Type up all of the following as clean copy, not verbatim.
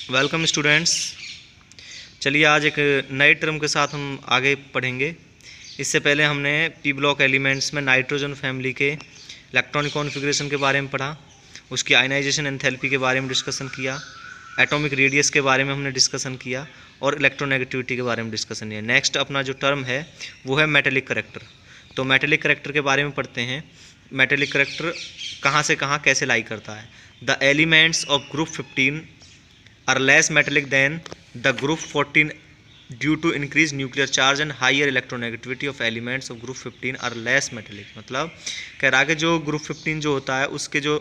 Welcome students. चलिए आज एक नए टर्म के साथ हम आगे पढ़ेंगे। इससे पहले हमने पी ब्लॉक एलिमेंट्स में नाइट्रोजन फैमिली के इलेक्ट्रॉनिक कॉन्फ़िगरेशन के बारे में पढ़ा, उसकी आयनाइजेशन एंथैल्पी के बारे में डिस्कशन किया, एटॉमिक रेडियस के बारे में हमने डिस्कशन किया और इलेक्ट्रोनेगेटिविटी के बारे में डिस्कशन किया। नेक्स्ट अपना जो टर्म है वो है मेटेलिक करैक्टर। तो मेटेलिक करैक्टर के बारे में पढ़ते हैं। मेटेलिक करैक्टर कहाँ से कहाँ कैसे लाई करता है। The elements of group 15 are less metallic than the group 14 due to increased nuclear charge and higher electronegativity of elements of group 15 are less metallic। मतलब कह रहा है कि जो ग्रुप 15 जो होता है उसके जो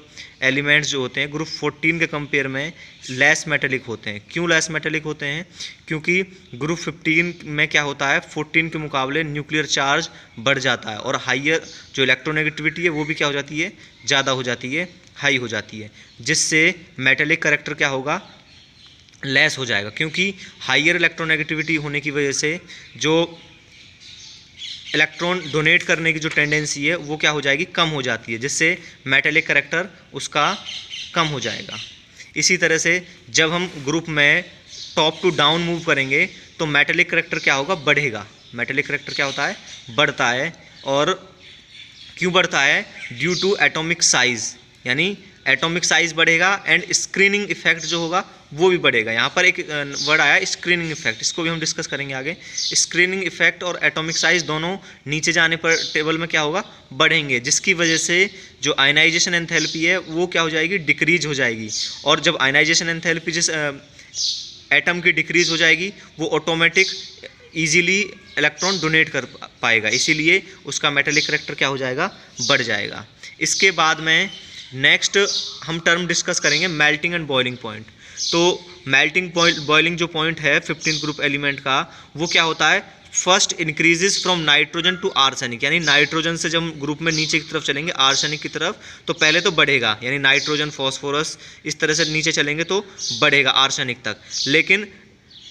एलिमेंट्स जो होते हैं ग्रुप 14 के कंपेयर में लेस मेटेलिक होते हैं। क्यों लेस मेटेलिक होते हैं? क्योंकि ग्रुप 15 में क्या होता है 14 के मुकाबले न्यूक्लियर चार्ज बढ़ जाता है और हाइयर जो इलेक्ट्रोनेगेटिविटी है वो भी क्या हो जाती है, ज़्यादा हो जाती है, हाई हो जाती है, जिससे मेटेलिक करैक्टर क्या होगा, लेस हो जाएगा। क्योंकि हाइयर इलेक्ट्रोनेगेटिविटी होने की वजह से जो इलेक्ट्रॉन डोनेट करने की जो टेंडेंसी है वो क्या हो जाएगी, कम हो जाती है, जिससे मेटेलिक करैक्टर उसका कम हो जाएगा। इसी तरह से जब हम ग्रुप में टॉप टू डाउन मूव करेंगे तो मेटेलिक करैक्टर क्या होगा, बढ़ेगा। मेटेलिक करैक्टर क्या होता है, बढ़ता है। और क्यों बढ़ता है? ड्यू टू एटॉमिक साइज, यानी एटॉमिक साइज बढ़ेगा एंड स्क्रीनिंग इफेक्ट जो होगा वो भी बढ़ेगा। यहाँ पर एक वर्ड आया स्क्रीनिंग इफेक्ट, इसको भी हम डिस्कस करेंगे आगे। स्क्रीनिंग इफेक्ट और एटॉमिक साइज दोनों नीचे जाने पर टेबल में क्या होगा, बढ़ेंगे, जिसकी वजह से जो आयनाइजेशन एंथैल्पी है वो क्या हो जाएगी, डिक्रीज हो जाएगी। और जब आयनाइजेशन एंथैल्पी जिस एटम की डिक्रीज हो जाएगी वो ऑटोमेटिक ईजीली इलेक्ट्रॉन डोनेट कर पाएगा, इसीलिए उसका मेटेलिक करैक्टर क्या हो जाएगा, बढ़ जाएगा। इसके बाद में नेक्स्ट हम टर्म डिस्कस करेंगे मेल्टिंग एंड बॉइलिंग पॉइंट। तो मेल्टिंग पॉइंट, बॉइलिंग जो पॉइंट है 15 ग्रुप एलिमेंट का, वो क्या होता है, first increases from nitrogen to arsenic, यानी नाइट्रोजन से जब ग्रुप में नीचे की तरफ चलेंगे आर्सेनिक की तरफ तो पहले तो बढ़ेगा, यानी नाइट्रोजन फॉस्फोरस इस तरह से नीचे चलेंगे तो बढ़ेगा आर्सेनिक तक। लेकिन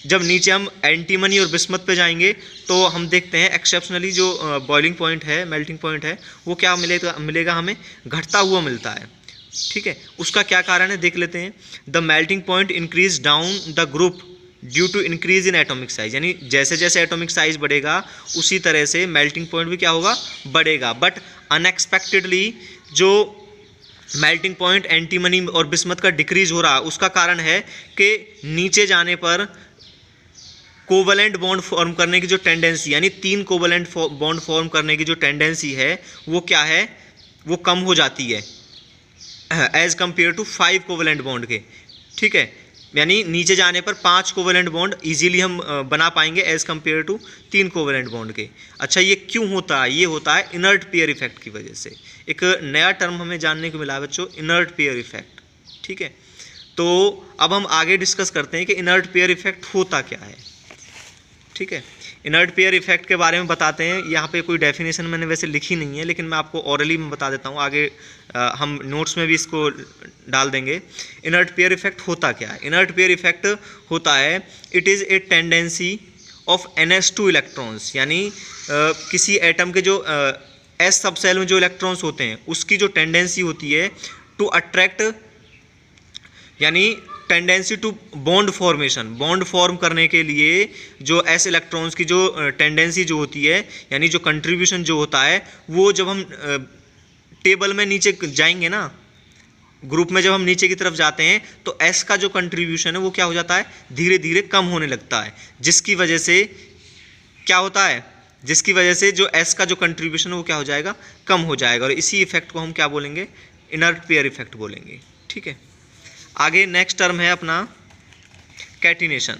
जब नीचे हम एंटीमनी और बिस्मथ पे जाएंगे तो हम देखते हैं एक्सेप्शनली जो बॉइलिंग पॉइंट है, मेल्टिंग पॉइंट है, वो क्या मिलेगा हमें, घटता हुआ मिलता है। ठीक है, उसका क्या कारण है देख लेते हैं। The melting point increase down the group due to increase in atomic size, यानी जैसे जैसे एटॉमिक साइज बढ़ेगा उसी तरह से मेल्टिंग पॉइंट भी क्या होगा, बढ़ेगा। बट अनएक्सपेक्टेडली जो मेल्टिंग पॉइंट एंटीमनी और बिस्मथ का डिक्रीज हो रहा है उसका कारण है कि नीचे जाने पर कोवलेंट बॉन्ड फॉर्म करने की जो टेंडेंसी, यानी 3 कोवलेंट बॉन्ड फॉर्म करने की जो टेंडेंसी है वो क्या है, वो कम हो जाती है as compare to 5 covalent bond के। ठीक है, यानी नीचे जाने पर 5 कोवलेंट बॉन्ड इजीली हम बना पाएंगे as compare to 3 covalent bond के। अच्छा, ये क्यों होता है? ये होता है इनर्ट पेयर इफेक्ट की वजह से। एक नया टर्म हमें जानने को मिला बच्चों, इनर्ट पेयर इफेक्ट। ठीक है, तो अब हम आगे डिस्कस करते हैं कि इनर्ट पेयर इफेक्ट होता क्या है। ठीक है, इनर्ट पेयर इफेक्ट के बारे में बताते हैं। यहाँ पे कोई डेफिनेशन मैंने वैसे लिखी नहीं है, लेकिन मैं आपको ऑरली में बता देता हूँ, आगे हम नोट्स में भी इसको डाल देंगे। इनर्ट पेयर इफेक्ट होता क्या है? इनर्ट पेयर इफेक्ट होता है, it is a tendency of NS2 electrons, यानी किसी एटम के जो S सब सेल में जो इलेक्ट्रॉन्स होते हैं उसकी जो टेंडेंसी होती है टू अट्रैक्ट, यानी tendency to bond formation, bond form करने के लिए जो S इलेक्ट्रॉन्स की जो टेंडेंसी जो होती है, यानी जो कंट्रीब्यूशन जो होता है, वो जब हम टेबल में नीचे जाएंगे ना, ग्रुप में जब हम नीचे की तरफ जाते हैं तो S का जो कंट्रीब्यूशन है वो क्या हो जाता है, धीरे धीरे कम होने लगता है, जिसकी वजह से क्या होता है, जिसकी वजह से जो S का जो कंट्रीब्यूशन है वो क्या हो जाएगा, कम हो जाएगा। और इसी इफेक्ट को हम क्या बोलेंगे, इनर्ट पेयर इफेक्ट बोलेंगे। ठीक है, आगे नेक्स्ट टर्म है अपना कैटिनेशन।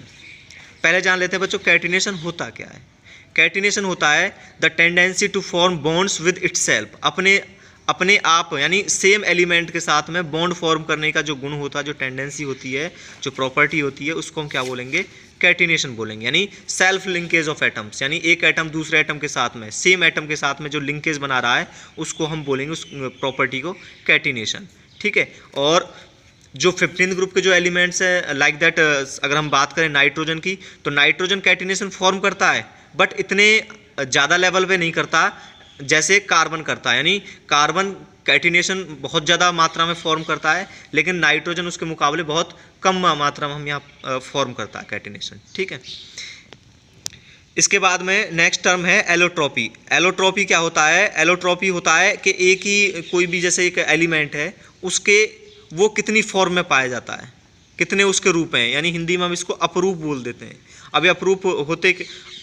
पहले जान लेते हैं बच्चों कैटिनेशन होता क्या है। कैटिनेशन होता है the tendency to form bonds with itself, अपने आप, यानी सेम एलिमेंट के साथ में बॉन्ड फॉर्म करने का जो गुण होता है, जो टेंडेंसी होती है, जो प्रॉपर्टी होती है, उसको हम क्या बोलेंगे, कैटिनेशन बोलेंगे। यानी सेल्फ लिंकेज ऑफ एटम्स, यानी एक एटम दूसरे एटम के साथ में, सेम एटम के साथ में जो लिंकेज बना रहा है उसको हम बोलेंगे, उस प्रॉपर्टी को कैटिनेशन। ठीक है, और जो 15 ग्रुप के जो एलिमेंट्स है लाइक दैट, अगर हम बात करें नाइट्रोजन की, तो नाइट्रोजन कैटिनेशन फॉर्म करता है बट इतने ज़्यादा लेवल पे नहीं करता जैसे कार्बन करता है, यानी कार्बन कैटिनेशन बहुत ज़्यादा मात्रा में फॉर्म करता है, लेकिन नाइट्रोजन उसके मुकाबले बहुत कम मात्रा में हम यहाँ फॉर्म करता है कैटिनेशन। ठीक है, इसके बाद में नेक्स्ट टर्म है एलोट्रॉपी। एलोट्रॉपी क्या होता है? एलोट्रॉपी होता है कि एक ही कोई भी जैसे एक एलिमेंट है उसके वो कितनी फॉर्म में पाया जाता है, कितने उसके रूप हैं, यानी हिंदी में हम इसको अपरूप बोल देते हैं। अभी अपरूप होते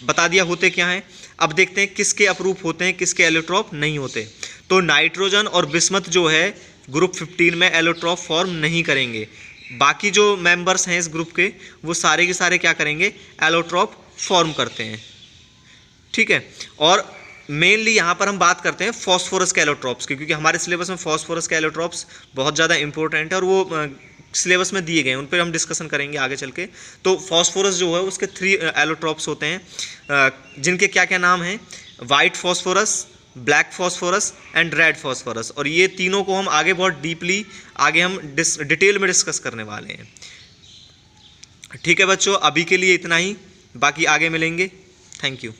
बता दिया होते क्या हैं, अब देखते हैं किसके अपरूप होते हैं, किसके एलोट्रॉप नहीं होते। तो नाइट्रोजन और बिस्मथ जो है ग्रुप 15 में एलोट्रॉप फॉर्म नहीं करेंगे। बाकी जो मेंबर्स हैं इस ग्रुप के वो सारे के सारे क्या करेंगे? एलोट्रॉप फॉर्म करते हैं। ठीक है, और मेनली यहाँ पर हम बात करते हैं फॉस्फोरस के एलोट्रॉप्स की, क्योंकि हमारे सिलेबस में फॉस्फोरस के एलोट्रॉप्स बहुत ज़्यादा इंपॉर्टेंट है और वो सिलेबस में दिए गए हैं, उन पर हम डिस्कशन करेंगे आगे चल के। तो फॉस्फोरस जो है उसके 3 एलोट्रॉप्स होते हैं, जिनके क्या क्या नाम हैं? White phosphorus, black phosphorus and red phosphorus. और ये तीनों को हम आगे बहुत डीपली आगे हम डिटेल में डिस्कस करने वाले हैं। ठीक है बच्चों, अभी के लिए इतना ही, बाकी आगे मिलेंगे। Thank you.